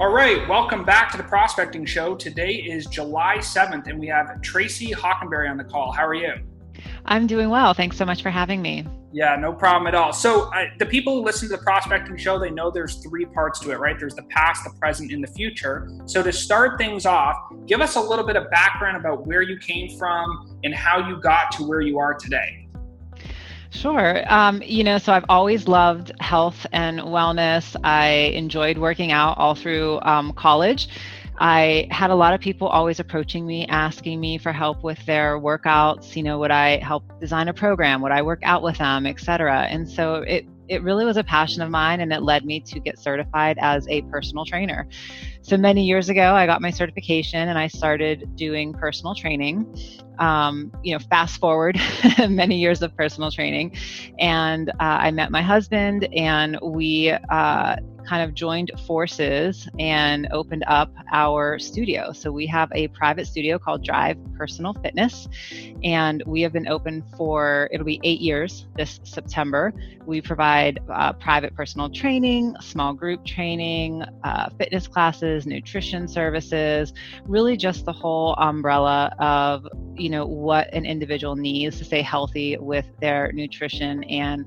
All right, welcome back to the Prospecting Show. Today is July 7th, and we have Tracy Hockenberry on the call. How are you? I'm doing well. Thanks so much for having me. Yeah, no problem at all. So the people who listen to the Prospecting Show, they know there's three parts to it, right? There's the past, the present, and the future. So to start things off, give us a little bit of background about where you came from and how you got to where you are today. Sure. So I've always loved health and wellness. I enjoyed working out all through college. I had a lot of people always approaching me, asking me for help with their workouts. Would I help design a program? Would I work out with them, et cetera? And so it really was a passion of mine, and it led me to get certified as a personal trainer. So many years ago, I got my certification and I started doing personal training. Fast forward many years of personal training, and I met my husband, and we kind of joined forces and opened up our studio. So we have a private studio called Drive Personal Fitness, and we have been open it'll be 8 years this September. We provide private personal training, small group training, fitness classes, nutrition services, really just the whole umbrella of what an individual needs to stay healthy with their nutrition and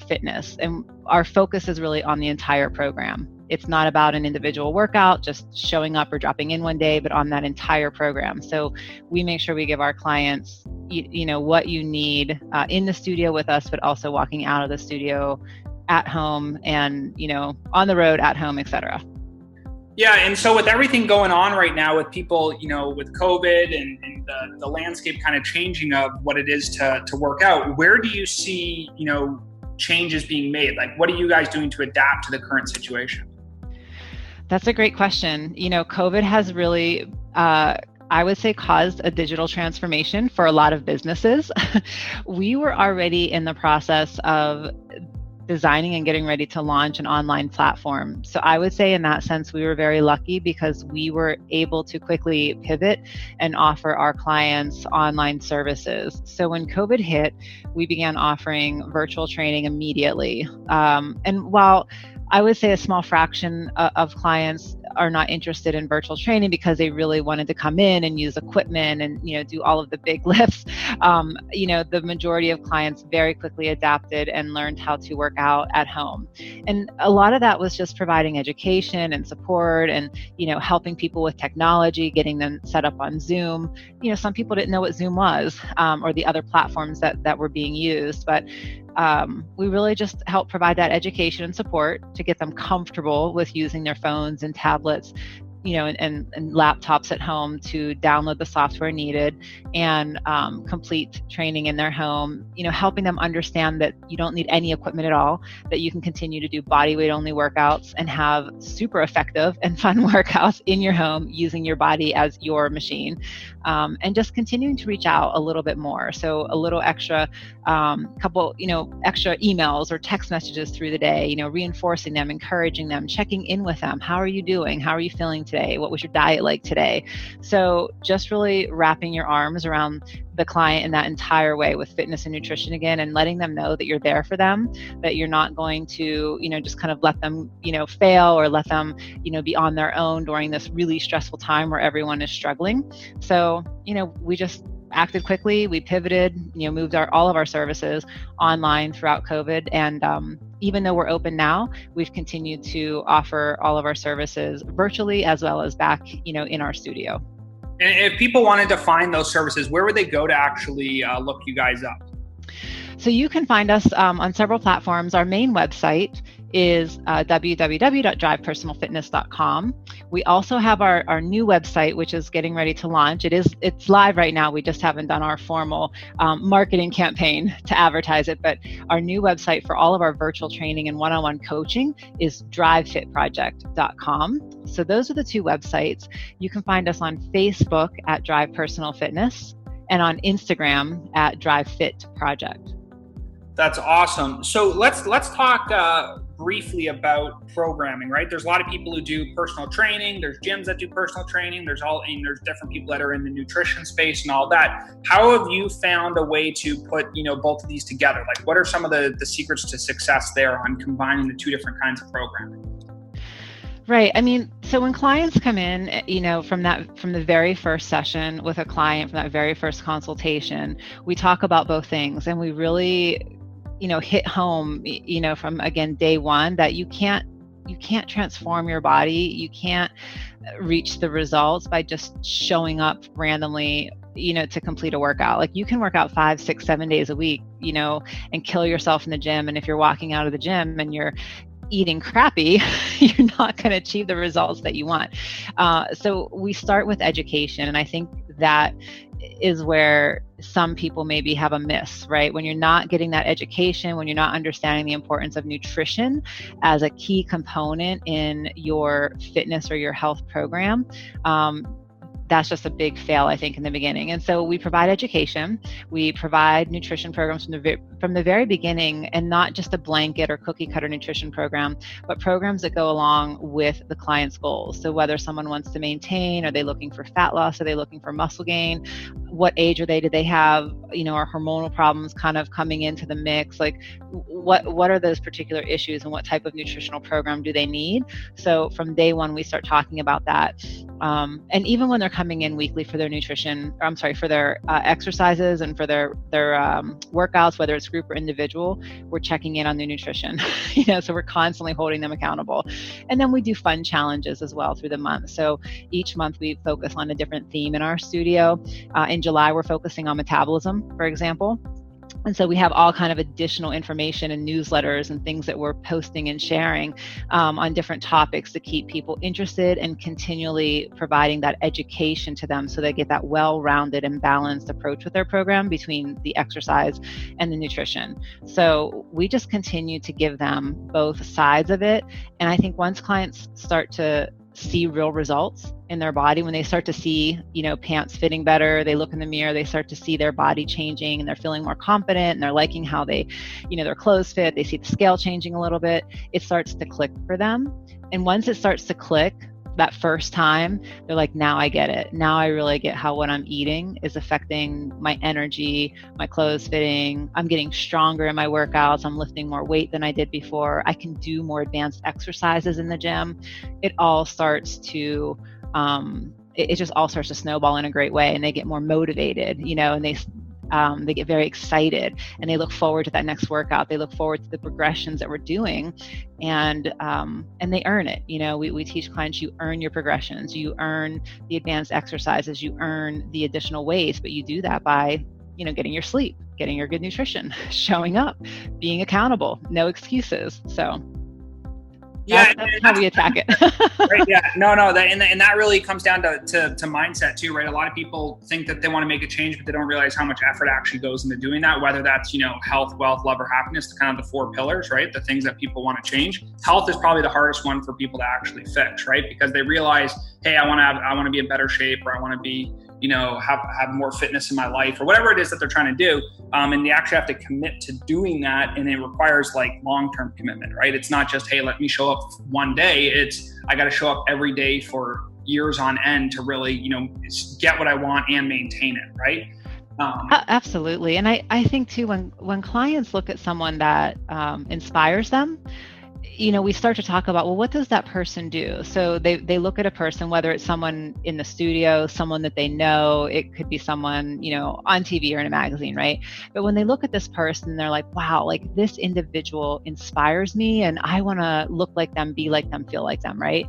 fitness. And our focus is really on the entire program. It's not about an individual workout, just showing up or dropping in one day, but on that entire program. So we make sure we give our clients, what you need in the studio with us, but also walking out of the studio at home and, on the road, at home, et cetera. Yeah, and so with everything going on right now with people, with COVID and the landscape kind of changing of what it is to work out, where do you see, changes being made? Like, what are you guys doing to adapt to the current situation? That's a great question. COVID has really, I would say, caused a digital transformation for a lot of businesses. We were already in the process of designing and getting ready to launch an online platform. So I would say in that sense, we were very lucky because we were able to quickly pivot and offer our clients online services. So when COVID hit, we began offering virtual training immediately. And while I would say a small fraction of clients are not interested in virtual training because they really wanted to come in and use equipment and do all of the big lifts. The majority of clients very quickly adapted and learned how to work out at home. And a lot of that was just providing education and support and helping people with technology, getting them set up on Zoom. Some people didn't know what Zoom was or the other platforms that were being used, but we really just help provide that education and support to get them comfortable with using their phones and tablets, and laptops at home to download the software needed and complete training in their home, helping them understand that you don't need any equipment at all, that you can continue to do body weight only workouts and have super effective and fun workouts in your home using your body as your machine, and just continuing to reach out a little bit more. So a little extra, extra emails or text messages through the day, reinforcing them, encouraging them, checking in with them. How are you doing? How are you feeling today? What was your diet like today? So just really wrapping your arms around the client in that entire way with fitness and nutrition again, and letting them know that you're there for them, that you're not going to, just kind of let them, fail or let them, be on their own during this really stressful time where everyone is struggling. So, we just acted quickly. We pivoted, moved all of our services online throughout COVID. And even though we're open now, we've continued to offer all of our services virtually as well as back, in our studio. And if people wanted to find those services, where would they go to actually look you guys up? So you can find us on several platforms. Our main website is www.drivepersonalfitness.com. We also have our new website, which is getting ready to launch. It's live right now. We just haven't done our formal marketing campaign to advertise it, but our new website for all of our virtual training and one-on-one coaching is drivefitproject.com. So those are the two websites. You can find us on Facebook at Drive Personal Fitness and on Instagram at Drive Fit Project. That's awesome. So let's talk briefly about programming, right? There's a lot of people who do personal training. There's gyms that do personal training. There's different people that are in the nutrition space and all that. How have you found a way to put, both of these together? Like, what are some of the secrets to success there on combining the two different kinds of programming? Right. I mean, so when clients come in, from the very first session with a client, from that very first consultation, we talk about both things, and we really, hit home, from again day one, that you can't transform your body. You can't reach the results by just showing up randomly, to complete a workout. Like, you can work out 5, 6, 7 days a week, and kill yourself in the gym. And if you're walking out of the gym and you're eating crappy, you're not going to achieve the results that you want. So we start with education. And I think that is where some people maybe have a miss, right? When you're not getting that education, when you're not understanding the importance of nutrition as a key component in your fitness or your health program, that's just a big fail, I think, in the beginning. And so we provide education, we provide nutrition programs from the very beginning, and not just a blanket or cookie cutter nutrition program, but programs that go along with the client's goals. So whether someone wants to maintain, are they looking for fat loss? Are they looking for muscle gain? What age are they? Do they have, are hormonal problems kind of coming into the mix? Like, what are those particular issues, and what type of nutritional program do they need? So from day one, we start talking about that. And even when they're coming in weekly for their for their exercises and for their workouts, whether it's group or individual, we're checking in on their nutrition. So we're constantly holding them accountable. And then we do fun challenges as well through the month. So each month we focus on a different theme in our studio. In July, we're focusing on metabolism, for example. And so we have all kind of additional information and newsletters and things that we're posting and sharing on different topics to keep people interested, and continually providing that education to them so they get that well-rounded and balanced approach with their program between the exercise and the nutrition. So we just continue to give them both sides of it. And I think once clients start to see real results in their body, when they start to see, pants fitting better, they look in the mirror, they start to see their body changing, and they're feeling more confident, and they're liking how they, their clothes fit, they see the scale changing a little bit, it starts to click for them. And once it starts to click that first time, they're like, now I get it. Now I really get how what I'm eating is affecting my energy, my clothes fitting. I'm getting stronger in my workouts. I'm lifting more weight than I did before. I can do more advanced exercises in the gym. It all starts to, it just all starts to snowball in a great way, and they get more motivated, and they get very excited, and they look forward to that next workout. They look forward to the progressions that we're doing, and they earn it. We teach clients, you earn your progressions, you earn the advanced exercises, you earn the additional weights, but you do that by, getting your sleep, getting your good nutrition, showing up, being accountable, no excuses. So that's how we attack it. Right. Yeah. No. And that really comes down to mindset too, right? A lot of people think that they want to make a change, but they don't realize how much effort actually goes into doing that. Whether that's, health, wealth, love, or happiness, kind of the 4 pillars, right? The things that people want to change. Health is probably the hardest one for people to actually fix, right? Because they realize, hey, I want to be in better shape, or I want to be, have more fitness in my life, or whatever it is that they're trying to do. And they actually have to commit to doing that. And it requires like long-term commitment, right? It's not just, hey, let me show up one day. It's, I got to show up every day for years on end to really, get what I want and maintain it. Right. Absolutely. And I think too, when clients look at someone that inspires them, we start to talk about, well, what does that person do? So they look at a person, whether it's someone in the studio, someone that they know, it could be someone, on TV or in a magazine, right? But when they look at this person, they're like, wow, like this individual inspires me, and I want to look like them, be like them, feel like them, right?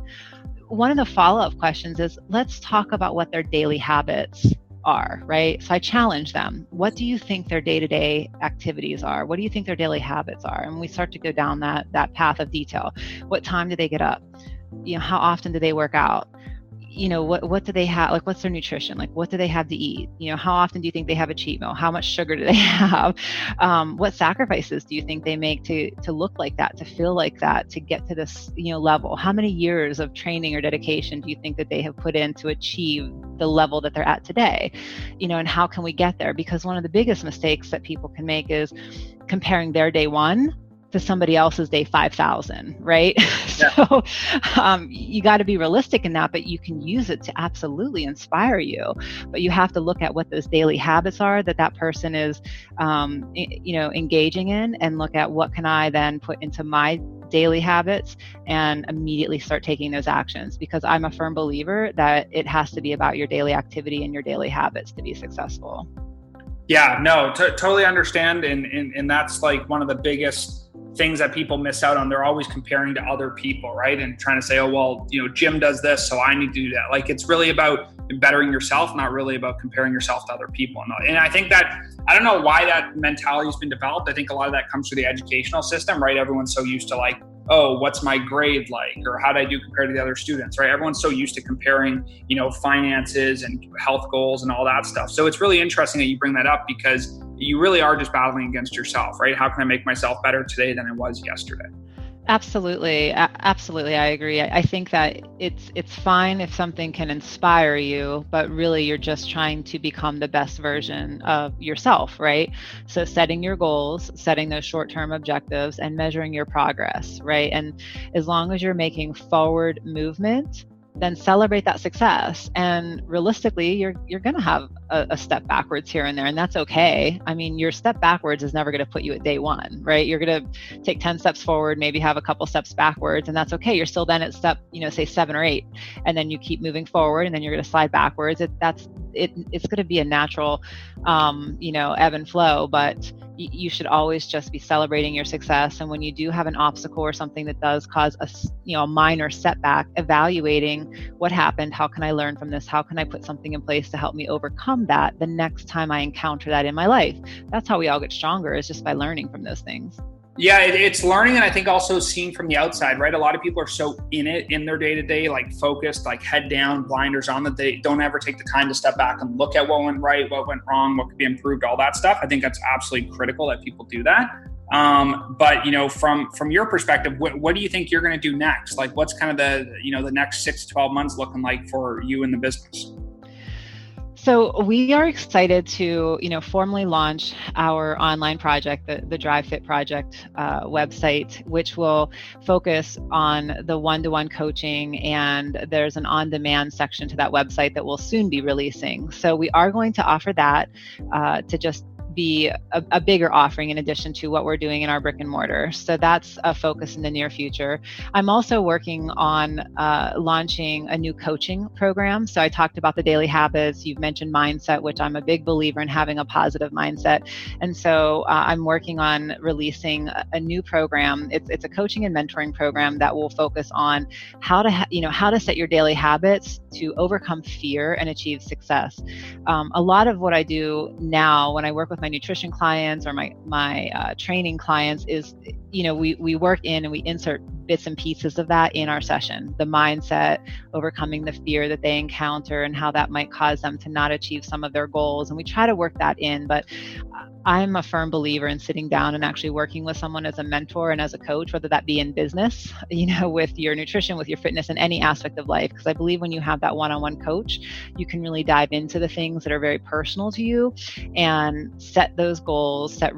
One of the follow-up questions is, let's talk about what their daily habits are, right? So I challenge them. What do you think their day-to-day activities are? What do you think their daily habits are? And we start to go down that path of detail. What time do they get up? How often do they work out? What do they have? Like, what's their nutrition? Like, what do they have to eat? How often do you think they have a cheat meal? How much sugar do they have? What sacrifices do you think they make to look like that, to feel like that, to get to this, level? How many years of training or dedication do you think that they have put in to achieve the level that they're at today? And how can we get there? Because one of the biggest mistakes that people can make is comparing their day one to somebody else's day 5,000, right? Yeah. So you got to be realistic in that, but you can use it to absolutely inspire you. But you have to look at what those daily habits are that person is, engaging in, and look at what can I then put into my daily habits and immediately start taking those actions, because I'm a firm believer that it has to be about your daily activity and your daily habits to be successful. Yeah, no, totally understand. And that's like one of the biggest things that people miss out on. They're always comparing to other people, right? And trying to say, oh, well, Jim does this, so I need to do that. Like, it's really about bettering yourself, not really about comparing yourself to other people. And I think that, I don't know why that mentality has been developed. I think a lot of that comes through the educational system, right? Everyone's so used to like, oh, what's my grade like? Or how did I do compared to the other students, right? Everyone's so used to comparing, finances and health goals and all that stuff. So it's really interesting that you bring that up, because you really are just battling against yourself, right? How can I make myself better today than I was yesterday? Absolutely. Absolutely. I agree. I think that it's fine if something can inspire you, but really you're just trying to become the best version of yourself, right? So setting your goals, setting those short-term objectives, and measuring your progress, right? And as long as you're making forward movement, then celebrate that success. And realistically, you're going to have a step backwards here and there, and that's okay. I mean, your step backwards is never going to put you at day one, right? You're going to take 10 steps forward, maybe have a couple steps backwards, and that's okay. You're still then at step, say 7 or 8, and then you keep moving forward, and then you're going to slide backwards. It's going to be a natural, ebb and flow, but you should always just be celebrating your success. And when you do have an obstacle or something that does cause a minor setback, evaluating what happened, how can I learn from this? How can I put something in place to help me overcome that the next time I encounter that in my life? That's how we all get stronger, is just by learning from those things. Yeah, it's learning, and I think also seeing from the outside, right? A lot of people are so in their day-to-day, like focused, like head down, blinders on, that they don't ever take the time to step back and look at what went right, what went wrong, what could be improved, all that stuff. I think that's absolutely critical that people do that. But from your perspective, what do you think you're going to do next? Like, what's kind of the next 6 to 12 months looking like for you in the business? So we are excited to, formally launch our online project, the Drive Fit Project website, which will focus on the one-to-one coaching, and there's an on-demand section to that website that we'll soon be releasing. So we are going to offer that to just be a bigger offering in addition to what we're doing in our brick and mortar. So that's a focus in the near future. I'm also working on launching a new coaching program. So I talked about the daily habits. You've mentioned mindset, which I'm a big believer in having a positive mindset. And so I'm working on releasing a new program. It's a coaching and mentoring program that will focus on how to set your daily habits to overcome fear and achieve success. A lot of what I do now when I work with my nutrition clients or my training clients is, we work in and we insert bits and pieces of that in our session. The mindset, overcoming the fear that they encounter and how that might cause them to not achieve some of their goals. And we try to work that in, but I'm a firm believer in sitting down and actually working with someone as a mentor and as a coach, whether that be in business, with your nutrition, with your fitness, in any aspect of life. Because I believe when you have that one-on-one coach, you can really dive into the things that are very personal to you and set those goals, set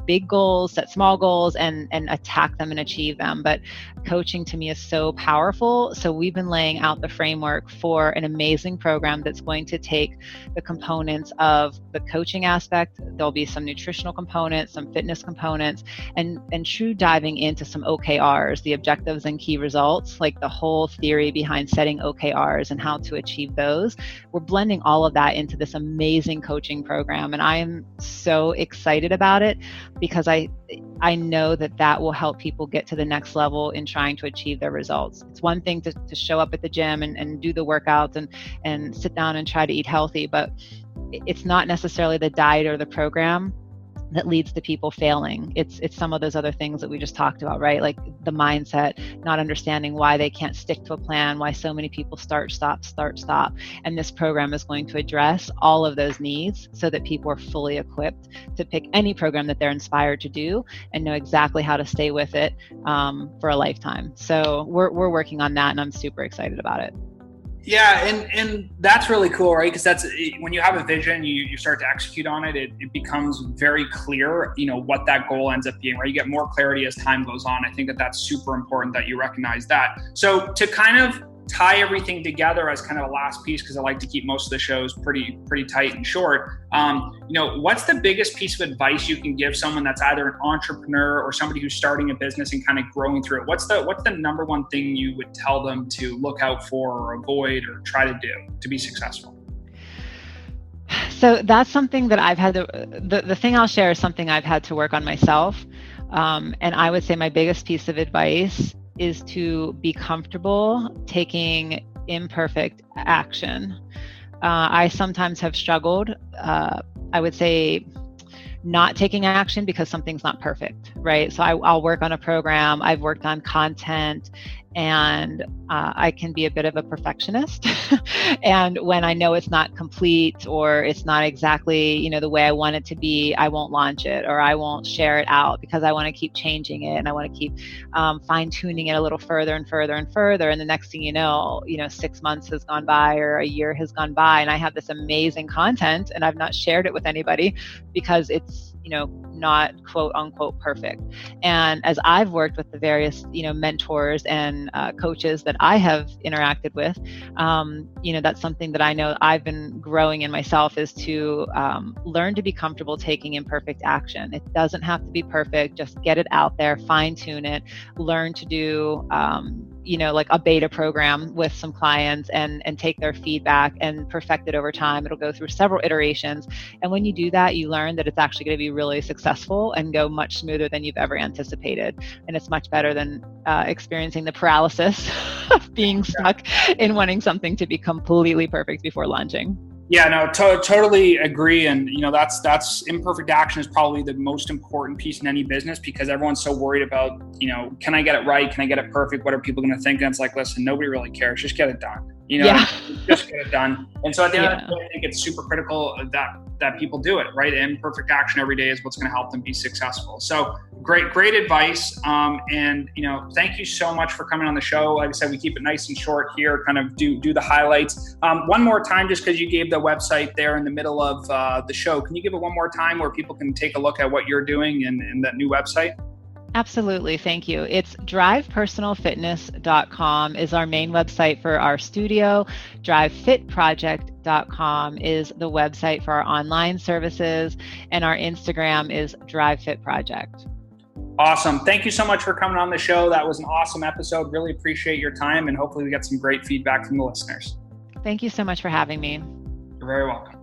big goals, set small goals, and attack them and achieve them. But coaching to me is so powerful. So we've been laying out the framework for an amazing program that's going to take the components of the coaching aspect. There'll be some nutritional components, some fitness components, and true diving into some OKRs, the objectives and key results, like the whole theory behind setting OKRs and how to achieve those. We're blending all of that into this amazing coaching program. And I am so excited about it because I know that will help people get to the next level in trying to achieve their results. It's one thing to show up at the gym and do the workouts and sit down and try to eat healthy, but it's not necessarily the diet or the program that leads to people failing. It's some of those other things that we just talked about, right? Like the mindset, not understanding why they can't stick to a plan, why so many people start, stop. And this program is going to address all of those needs so that people are fully equipped to pick any program that they're inspired to do and know exactly how to stay with it for a lifetime. So we're working on that, and I'm super excited about it. Yeah, and that's really cool, right? Because that's when you have a vision, you start to execute on it. It becomes very clear, what that goal ends up being, right? You get more clarity as time goes on. I think that's super important that you recognize that. So to kind of tie everything together as kind of a last piece, because I like to keep most of the shows pretty tight and short. What's the biggest piece of advice you can give someone that's either an entrepreneur or somebody who's starting a business and kind of growing through it? What's the number one thing you would tell them to look out for or avoid or try to do to be successful? So that's something that I've had the thing I'll share is something I've had to work on myself. And I would say my biggest piece of advice is to be comfortable taking imperfect action. I sometimes have struggled, I would say, not taking action because something's not perfect, right? So I'll work on a program, I've worked on content, and I can be a bit of a perfectionist. And when I know it's not complete or it's not exactly, the way I want it to be, I won't launch it or I won't share it out because I want to keep changing it and I want to keep fine tuning it a little further and further and further. And the next thing you know, 6 months has gone by or a year has gone by and I have this amazing content and I've not shared it with anybody because it's, not quote unquote perfect. And as I've worked with the various, mentors and coaches that I have interacted with, that's something that I know I've been growing in myself is to learn to be comfortable taking imperfect action. It doesn't have to be perfect. Just get it out there, fine tune it, learn to do, like a beta program with some clients and take their feedback and perfect it over time. It'll go through several iterations. And when you do that, you learn that it's actually going to be really successful and go much smoother than you've ever anticipated. And it's much better than experiencing the paralysis of being stuck in wanting something to be completely perfect before launching. Yeah, no, totally agree. And, that's imperfect action is probably the most important piece in any business because everyone's so worried about, can I get it right? Can I get it perfect? What are people going to think? And it's like, listen, nobody really cares. Just get it done. Just get it done. And so at the end of the day, I think it's super critical that people do it, right? Imperfect action every day is what's going to help them be successful. So great advice. And, thank you so much for coming on the show. Like I said, we keep it nice and short here, kind of do the highlights. One more time, just because you gave the website there in the middle of the show, can you give it one more time where people can take a look at what you're doing and that new website? Absolutely. Thank you. It's drivepersonalfitness.com is our main website for our studio. drivefitproject.com is the website for our online services. And our Instagram is drivefitproject. Awesome. Thank you so much for coming on the show. That was an awesome episode. Really appreciate your time. And hopefully we get some great feedback from the listeners. Thank you so much for having me. You're very welcome.